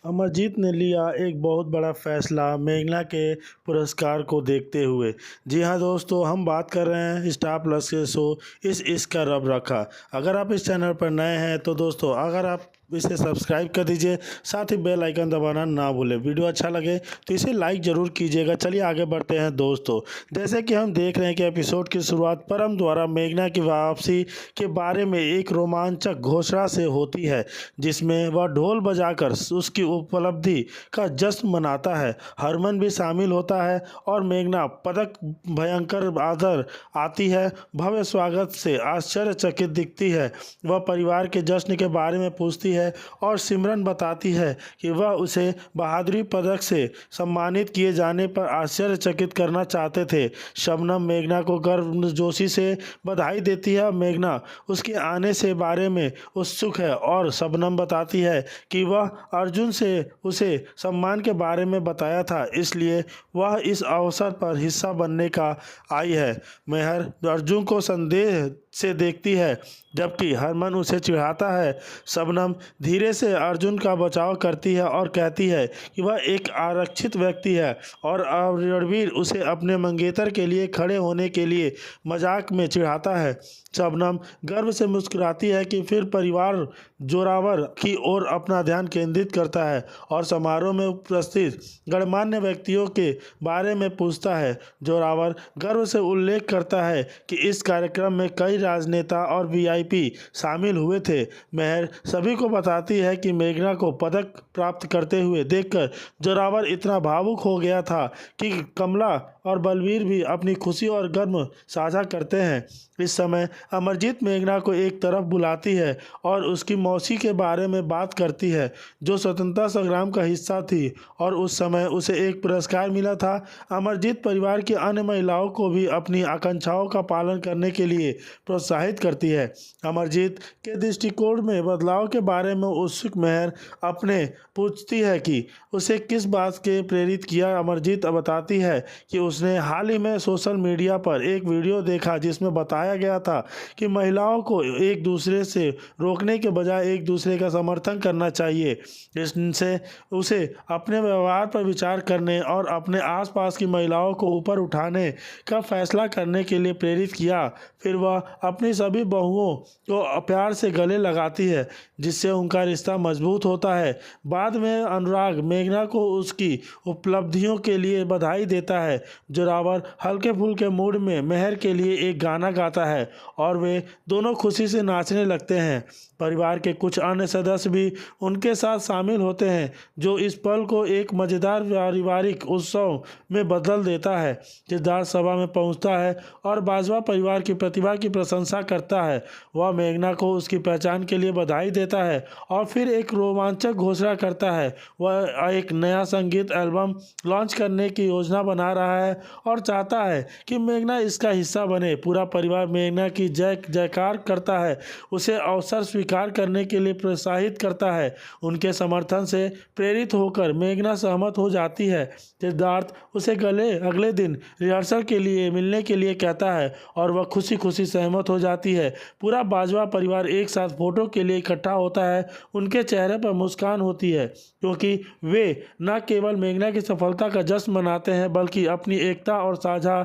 अमरजीत ने लिया एक बहुत बड़ा फैसला मेघना के पुरस्कार को देखते हुए। जी हाँ दोस्तों, हम बात कर रहे हैं स्टार प्लस के शो इस इश्क का रब रखा। अगर आप इस चैनल पर नए हैं तो दोस्तों अगर आप इसे सब्सक्राइब कर दीजिए, साथ ही बेल आइकन दबाना ना भूलें। वीडियो अच्छा लगे तो इसे लाइक ज़रूर कीजिएगा। चलिए आगे बढ़ते हैं दोस्तों। जैसे कि हम देख रहे हैं कि एपिसोड की शुरुआत परम द्वारा मेघना की वापसी के बारे में एक रोमांचक घोषणा से होती है, जिसमें वह ढोल बजाकर उसकी उपलब्धि का जश्न मनाता है। हरमन भी शामिल होता है और मेघना पदक भयंकर आदर आती है। भव्य स्वागत से आश्चर्यचकित दिखती है। वह परिवार के जश्न के बारे में पूछती है और सिमरन बताती है कि वह उसे बहादुरी पदक से सम्मानित किए जाने पर आश्चर्यचकित करना चाहते थे। शबनम मेघना को गर्मजोशी से बधाई देती है। मेघना उसके आने से बारे में उत्सुक है और शबनम बताती है कि वह अर्जुन से उसे सम्मान के बारे में बताया था, इसलिए वह इस अवसर पर हिस्सा बनने का आई है। मेहर अर्जुन को संदेह से देखती है जबकि हरमन उसे चिढ़ाता है। शबनम धीरे से अर्जुन का बचाव करती है और कहती है कि वह एक आरक्षित व्यक्ति है और रणवीर उसे अपने मंगेतर के लिए खड़े होने के लिए मजाक में चिढ़ाता है। शबनम गर्व से मुस्कुराती है कि फिर परिवार जोरावर की ओर अपना ध्यान केंद्रित करता है और समारोह में उपस्थित गणमान्य व्यक्तियों के बारे में पूछता है। जोरावर गर्व से उल्लेख करता है कि इस कार्यक्रम में कई राजनेता और वीआईपी शामिल हुए थे। मेहर सभी को बताती है कि मेघना को पदक प्राप्त करते हुए देखकर जोरावर इतना भावुक हो गया था कि कमला और बलवीर भी अपनी खुशी और गर्व साझा करते हैं। इस समय अमरजीत मेघना को एक तरफ बुलाती है और उसकी मौसी के बारे में बात करती है, जो स्वतंत्रता संग्राम का हिस्सा थी और उस समय उसे एक पुरस्कार मिला था। अमरजीत परिवार की अन्य महिलाओं को भी अपनी आकांक्षाओं का पालन करने के लिए प्रोत्साहित करती है। अमरजीत के दृष्टिकोण में बदलाव के बारे में उत्सुक मेहर अपने पूछती है कि उसे किस बात के प्रेरित किया। अमरजीत बताती है कि उसने हाल ही में सोशल मीडिया पर एक वीडियो देखा जिसमें बताया गया था कि महिलाओं को एक दूसरे से रोकने के बजाय एक दूसरे का समर्थन करना चाहिए। इससे उसे अपने व्यवहार पर विचार करने और अपने आसपास की महिलाओं को ऊपर उठाने का फैसला करने के लिए प्रेरित किया। फिर वह अपनी सभी बहुओं को प्यार से गले लगाती है, जिससे उनका रिश्ता मजबूत होता है। बाद में अनुराग मेघना को उसकी उपलब्धियों के लिए बधाई देता है। जोरावर हल्के फुल्के मूड में मेहर के लिए एक गाना गाता है और वे दोनों खुशी से नाचने लगते हैं। परिवार के कुछ अन्य सदस्य भी उनके साथ शामिल होते हैं, जो इस पल को एक मज़ेदार पारिवारिक उत्सव में बदल देता है। सिद्धार्थ सभा में पहुंचता है और बाजवा परिवार की प्रतिभा की प्रशंसा करता है। वह मेघना को उसकी पहचान के लिए बधाई देता है और फिर एक रोमांचक घोषणा करता है। वह एक नया संगीत एल्बम लॉन्च करने की योजना बना रहा है और चाहता है कि मेघना इसका हिस्सा बने। पूरा परिवार मेघना की जय जयकार करता है, उसे अवसर स्वीकार करने के लिए प्रोत्साहित करता है। उनके समर्थन से प्रेरित होकर मेघना सहमत हो जाती है। सिद्धार्थ उसे अगले दिन रिहर्सल के लिए मिलने के लिए कहता है और वह खुशी खुशी सहमत हो जाती है। पूरा बाजवा परिवार एक साथ फोटो के लिए इकट्ठा होता है। उनके चेहरे पर मुस्कान होती है क्योंकि वे न केवल मेघना की सफलता का जश्न मनाते हैं बल्कि अपनी एकता और साझा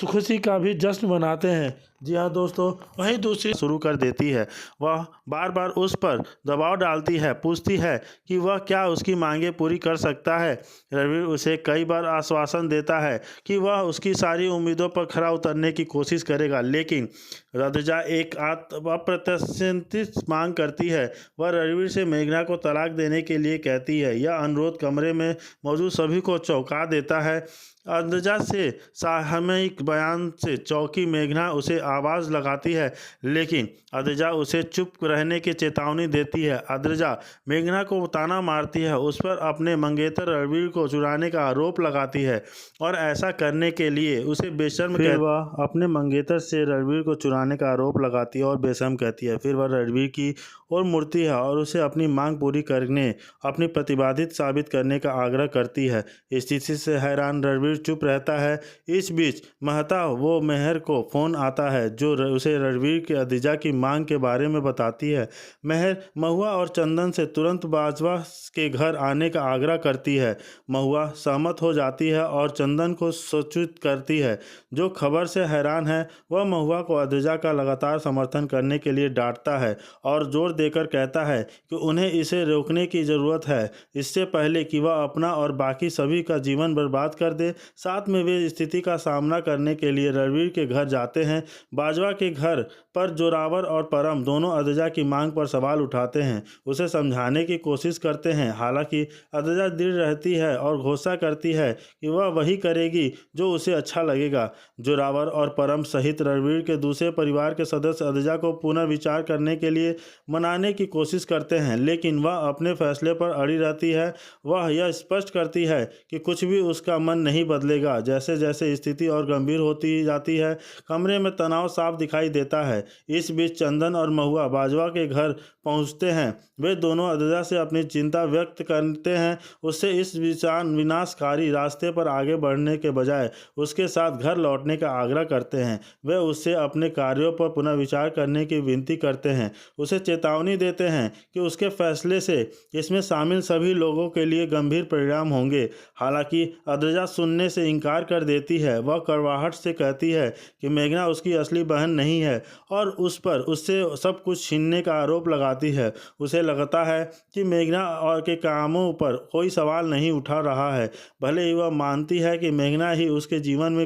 खुशी का भी जश्न मनाते हैं। जी हाँ दोस्तों, वहीं दूसरी शुरू कर देती है। वह बार बार उस पर दबाव डालती है, पूछती है कि वह क्या उसकी मांगें पूरी कर सकता है। रणवीर उसे कई बार आश्वासन देता है कि वह उसकी सारी उम्मीदों पर खरा उतरने की कोशिश करेगा, लेकिन रतजा एक अप्रत्याशित मांग करती है। वह रणवीर से मेघना को तलाक देने के लिए कहती है। यह अनुरोध कमरे में मौजूद सभी को चौंका देता है। अद्रजा से सामयिक बयान से चौंकी मेघना उसे आवाज़ लगाती है, लेकिन अद्रजा उसे चुप रहने की चेतावनी देती है। अद्रजा मेघना को ताना मारती है, उस पर अपने मंगेतर रणवीर को चुराने का आरोप लगाती है और ऐसा करने के लिए उसे बेशर्म कहती है। वह अपने मंगेतर से रणवीर को चुराने का आरोप लगाती है और बेशर्म कहती है। फिर वह रणवीर की ओर मुड़ती है और उसे अपनी मांग पूरी करने, अपनी प्रतिबाधित साबित करने का आग्रह करती है। स्थिति से हैरान रणवीर चुप रहता है। इस बीच महता वो मेहर को फ़ोन आता है है जो उसे रणवीर के अदीजा की मांग के बारे में बताती है। महर महुआ और चंदन से तुरंत बाजवा के घर आने का आग्रह करती है। महुआ सहमत हो जाती है और चंदन को सूचित करती है। जो खबर से हैरान है वह महुआ को अदीजा का लगातार समर्थन करने के लिए डांटता है और जोर देकर कहता है कि उन्हें इसे रोकने की ज़रूरत है, इससे पहले कि वह अपना और बाकी सभी का जीवन बर्बाद कर दे। साथ में वे स्थिति का सामना करने के लिए रणवीर के घर जाते हैं। बाजवा के घर पर जोरावर और परम दोनों अदीजा की मांग पर सवाल उठाते हैं, उसे समझाने की कोशिश करते हैं। हालांकि अदीजा दृढ़ रहती है और घोषणा करती है कि वह वही करेगी जो उसे अच्छा लगेगा। जोरावर और परम सहित रणवीर के दूसरे परिवार के सदस्य अदीजा को पुनर्विचार करने के लिए मनाने की कोशिश करते हैं, लेकिन वह अपने फैसले पर अड़ी रहती है। वह यह स्पष्ट करती है कि कुछ भी उसका मन नहीं बदलेगा। जैसे जैसे स्थिति और गंभीर होती जाती है, कमरे में तनाव साफ दिखाई देता है। इस बीच चंदन और महुआ बाजवा के घर पहुंचते हैं। वे दोनों अदीजा से अपनी चिंता व्यक्त करते हैं, उससे इस विनाशकारी रास्ते पर आगे बढ़ने के बजाय उसके साथ घर लौटने का आग्रह करते हैं। वे उससे अपने कार्यों पर पुनर्विचार करने की विनती करते हैं, उसे चेतावनी देते हैं कि उसके फैसले से इसमें शामिल सभी लोगों के लिए गंभीर परिणाम होंगे। हालांकि अदीजा सुनने से इनकार कर देती है। वह कड़वाहट से कहती है कि मेघना उसकी असली बहन नहीं है और उस पर उससे सब कुछ छीनने का आरोप लगाती है। उसे लगता है कि मेघना और के कामों पर कोई सवाल नहीं उठा रहा है, भले ही वह मानती है कि मेघना ही उसके जीवन में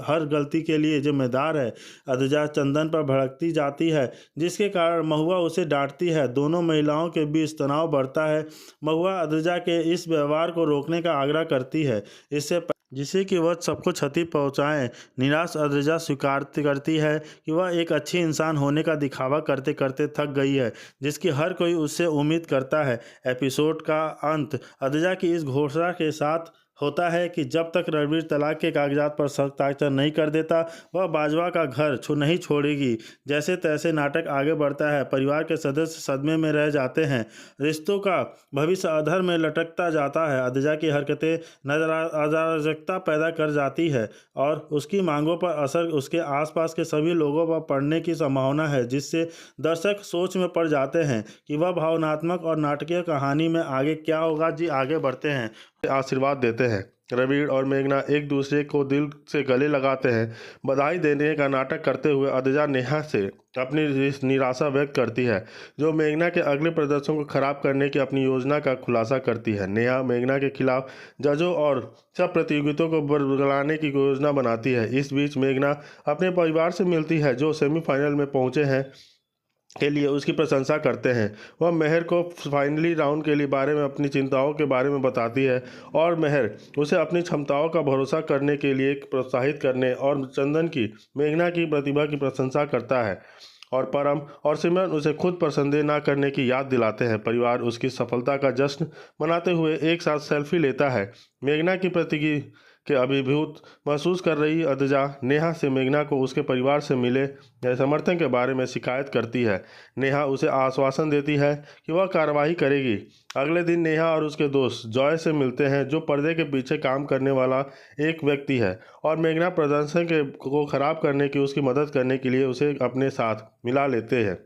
हर गलती के लिए जिम्मेदार है। अदीजा चंदन पर भड़कती जाती है, जिसके कारण महुआ उसे डांटती है। दोनों महिलाओं के बीच तनाव बढ़ता है। महुआ अदीजा के इस व्यवहार को रोकने का आग्रह करती है, जिससे कि वह सबको क्षति पहुंचाएं। निराश अदीजा स्वीकार करती है कि वह एक अच्छी इंसान होने का दिखावा करते करते थक गई है, जिसकी हर कोई उससे उम्मीद करता है। एपिसोड का अंत अदीजा की इस घोषणा के साथ होता है कि जब तक रणवीर तलाक के कागजात पर हस्ताक्षर नहीं कर देता, वह बाजवा का घर नहीं छोड़ेगी। जैसे तैसे नाटक आगे बढ़ता है। परिवार के सदस्य सदमे में रह जाते हैं। रिश्तों का भविष्य अधर में लटकता जाता है। अदीजा की हरकतें अराजकता पैदा कर जाती है और उसकी मांगों पर असर उसके आसपास के सभी लोगों पर पड़ने की संभावना है, जिससे दर्शक सोच में पड़ जाते हैं कि वह भावनात्मक और नाटकीय कहानी में आगे क्या होगा। जी आगे बढ़ते हैं। आशीर्वाद देते हैं। रणवीर और मेघना एक दूसरे को दिल से गले लगाते हैं। बधाई देने का नाटक करते हुए अदीजा नेहा से अपनी निराशा व्यक्त करती है, जो मेघना के अगले प्रदर्शन को खराब करने की अपनी योजना का खुलासा करती है। नेहा मेघना के खिलाफ जजों और सब प्रतियोगियों को बरगलाने की योजना बनाती है। इस बीच मेघना अपने परिवार से मिलती है, जो सेमीफाइनल में पहुंचे हैं के लिए उसकी प्रशंसा करते हैं। वह महर को फाइनली राउंड के लिए बारे में अपनी चिंताओं के बारे में बताती है और महर उसे अपनी क्षमताओं का भरोसा करने के लिए प्रोत्साहित करने और चंदन की मेघना की प्रतिभा की प्रशंसा करता है। और परम और सिमरन उसे खुद पर संदेह न करने की याद दिलाते हैं। परिवार उसकी सफलता का जश्न मनाते हुए एक साथ सेल्फी लेता है। मेघना की प्रतिगी के अभिभूत महसूस कर रही अदीजा नेहा से मेघना को उसके परिवार से मिले समर्थन के बारे में शिकायत करती है। नेहा उसे आश्वासन देती है कि वह कार्रवाई करेगी। अगले दिन नेहा और उसके दोस्त जॉय से मिलते हैं, जो पर्दे के पीछे काम करने वाला एक व्यक्ति है और मेघना प्रदर्शन को खराब करने की उसकी मदद करने के लिए उसे अपने साथ मिला लेते हैं।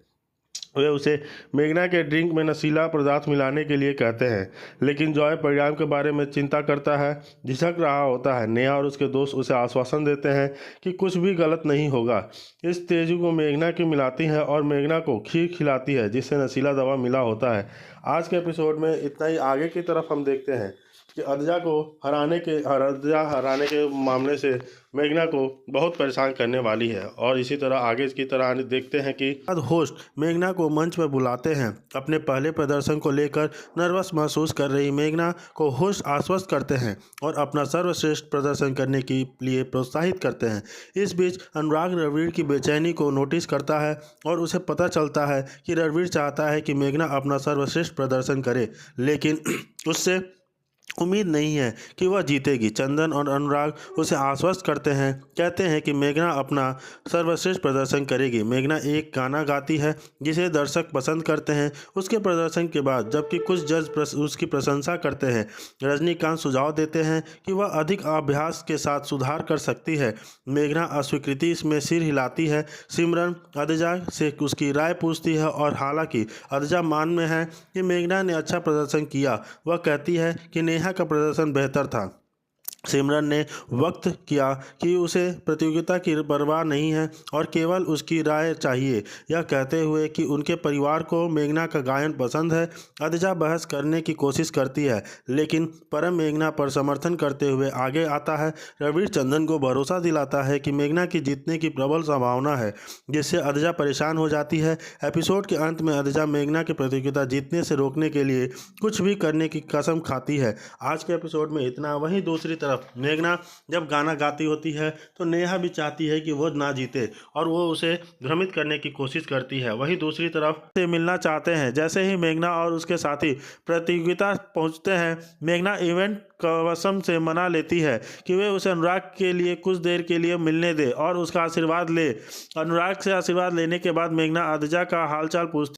वे उसे मेघना के ड्रिंक में नशीला पदार्थ मिलाने के लिए कहते हैं, लेकिन जॉय परिणाम के बारे में चिंता करता है, झिझक रहा होता है। नेहा और उसके दोस्त उसे आश्वासन देते हैं कि कुछ भी गलत नहीं होगा। इस तेजू को मेघना की मिलाती है और मेघना को खीर खिलाती है, जिससे नशीला दवा मिला होता है। आज के एपिसोड में इतना ही। आगे की तरफ हम देखते हैं कि अदीजा हराने के मामले से मेघना को बहुत परेशान करने वाली है। और इसी तरह आगे की तरह देखते हैं कि होस्ट मेघना को मंच पर बुलाते हैं। अपने पहले प्रदर्शन को लेकर नर्वस महसूस कर रही मेघना को होस्ट आश्वस्त करते हैं और अपना सर्वश्रेष्ठ प्रदर्शन करने के लिए प्रोत्साहित करते हैं। इस बीच अनुराग रणवीर की बेचैनी को नोटिस करता है और उसे पता चलता है कि रणवीर चाहता है कि मेघना अपना सर्वश्रेष्ठ प्रदर्शन करे, लेकिन उससे उम्मीद नहीं है कि वह जीतेगी। चंदन और अनुराग उसे आश्वस्त करते हैं, कहते हैं कि मेघना अपना सर्वश्रेष्ठ प्रदर्शन करेगी। मेघना एक गाना गाती है जिसे दर्शक पसंद करते हैं। उसके प्रदर्शन के बाद जबकि कुछ जज उसकी प्रशंसा करते हैं, रजनीकांत सुझाव देते हैं कि वह अधिक अभ्यास के साथ सुधार कर सकती है। मेघना अस्वीकृति में सिर हिलाती है। सिमरन अदजा से उसकी राय पूछती है और हालांकि अदजा मान में है कि मेघना ने अच्छा प्रदर्शन किया, वह कहती है कि नेहा का प्रदर्शन बेहतर था। सिमरन ने वक्त किया कि उसे प्रतियोगिता की परवाह नहीं है और केवल उसकी राय चाहिए, यह कहते हुए कि उनके परिवार को मेघना का गायन पसंद है। अदजा बहस करने की कोशिश करती है, लेकिन परम मेघना पर समर्थन करते हुए आगे आता है। रणवीर चंदन को भरोसा दिलाता है कि मेघना की जीतने की प्रबल संभावना है, जिससे अदजा परेशान हो जाती है। एपिसोड के अंत में अदजा मेघना की प्रतियोगिता जीतने से रोकने के लिए कुछ भी करने की कसम खाती है। आज के एपिसोड में इतना। वहीं दूसरी तरफ मेघना जब गाना गाती होती है तो नेहा भी चाहती है कि वो ना जीते और वो उसे भ्रमित करने की कोशिश करती है। वहीं दूसरी तरफ से मिलना चाहते हैं। जैसे ही मेघना और उसके साथी प्रतियोगिता पहुंचते हैं, मेघना इवेंट कसम से मना लेती है कि वे उसे अनुराग के लिए कुछ देर के लिए मिलने दे और उसका आशीर्वाद ले। अनुराग से आशीर्वाद लेने के बाद मेघना अदजा का हालचाल पूछती